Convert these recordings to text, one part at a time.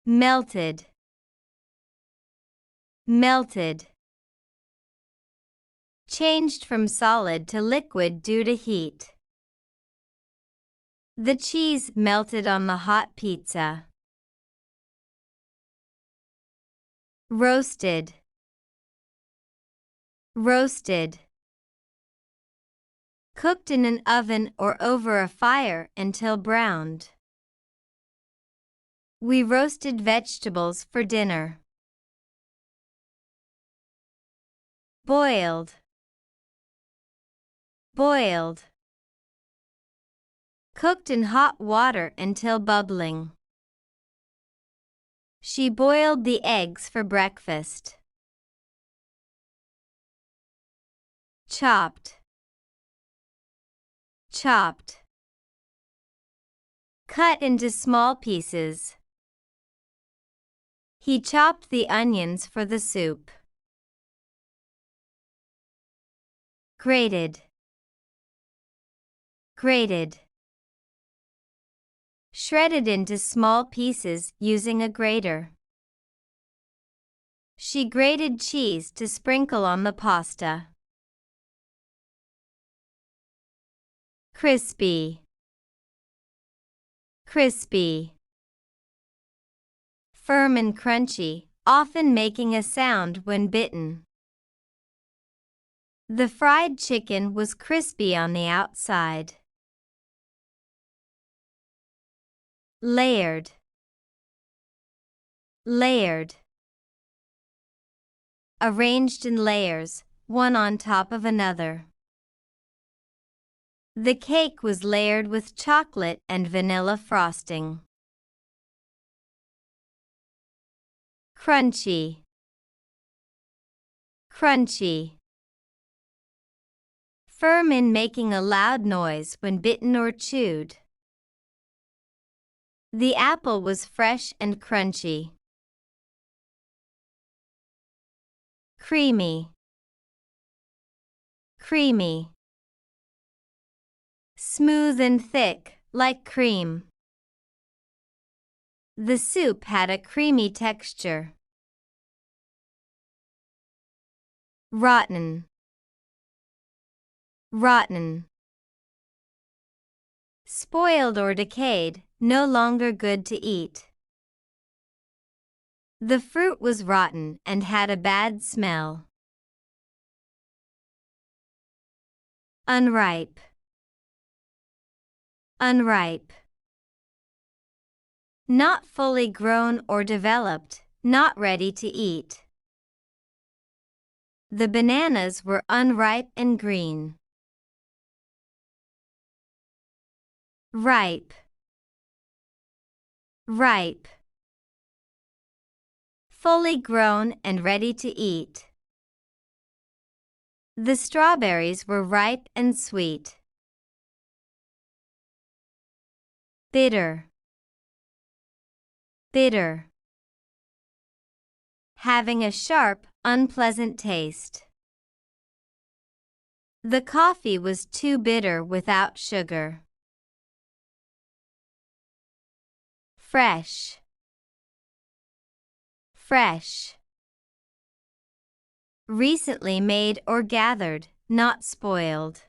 melted, melted. Changed from solid to liquid due to heat. The cheese melted on the hot pizza. Roasted, roasted. Cooked in an oven or over a fire until browned. We roasted vegetables for dinner. Boiled, boiled. Cooked in hot water until bubbling. She boiled the eggs for breakfast. Chopped, chopped. Cut into small pieces. He chopped the onions for the soup. Grated, grated. Shredded into small pieces using a grater. She grated cheese to sprinkle on the pasta. Crispy, crispy. Firm and crunchy, often making a sound when bitten. The fried chicken was crispy on the outside. Layered, layered. Arranged in layers, one on top of another. The cake was layered with chocolate and vanilla frosting. Crunchy, crunchy. Firm in making a loud noise when bitten or chewed. The apple was fresh and crunchy. Creamy, creamy. Smooth and thick, like cream. The soup had a creamy texture. Rotten, rotten. Spoiled or decayed, no longer good to eat. The fruit was rotten and had a bad smell. Unripe, unripe. Not fully grown or developed, not ready to eat. The bananas were unripe and green. Ripe, ripe. Fully grown and ready to eat. The strawberries were ripe and sweet. Bitter, bitter. Having a sharp, unpleasant taste. The coffee was too bitter without sugar. Fresh, fresh. Recently made or gathered, not spoiled.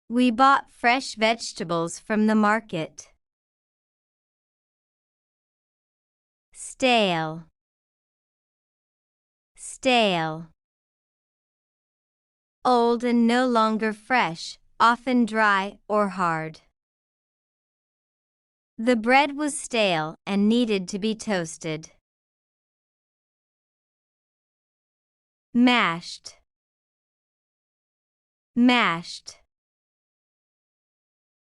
We bought fresh vegetables from the market. Stale, stale. Old and no longer fresh, often dry or hard. The bread was stale and needed to be toasted. Mashed, mashed.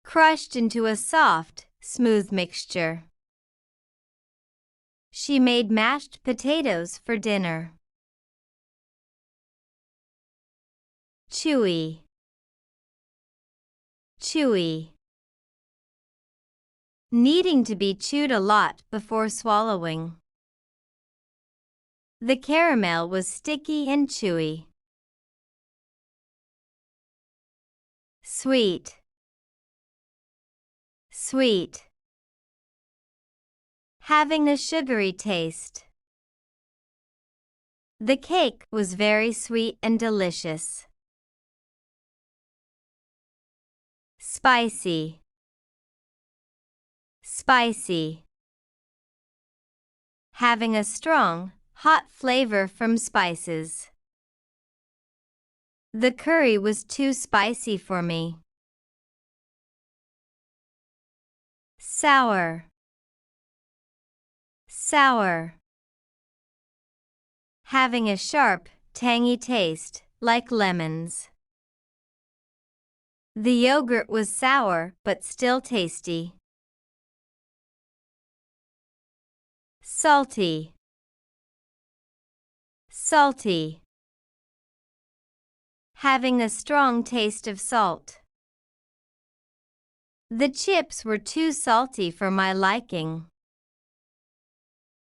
Crushed into a soft, smooth mixture. She made mashed potatoes for dinner. Chewy, chewy. Needing to be chewed a lot before swallowing. The caramel was sticky and chewy. Sweet, sweet. Having a sugary taste. The cake was very sweet and delicious. Spicy. Spicy. Having a strong, hot flavor from spices. The curry was too spicy for me. Sour. Sour. Having a sharp, tangy taste, like lemons. The yogurt was sour but still tasty. Salty. Salty. Having a strong taste of salt. The chips were too salty for my liking.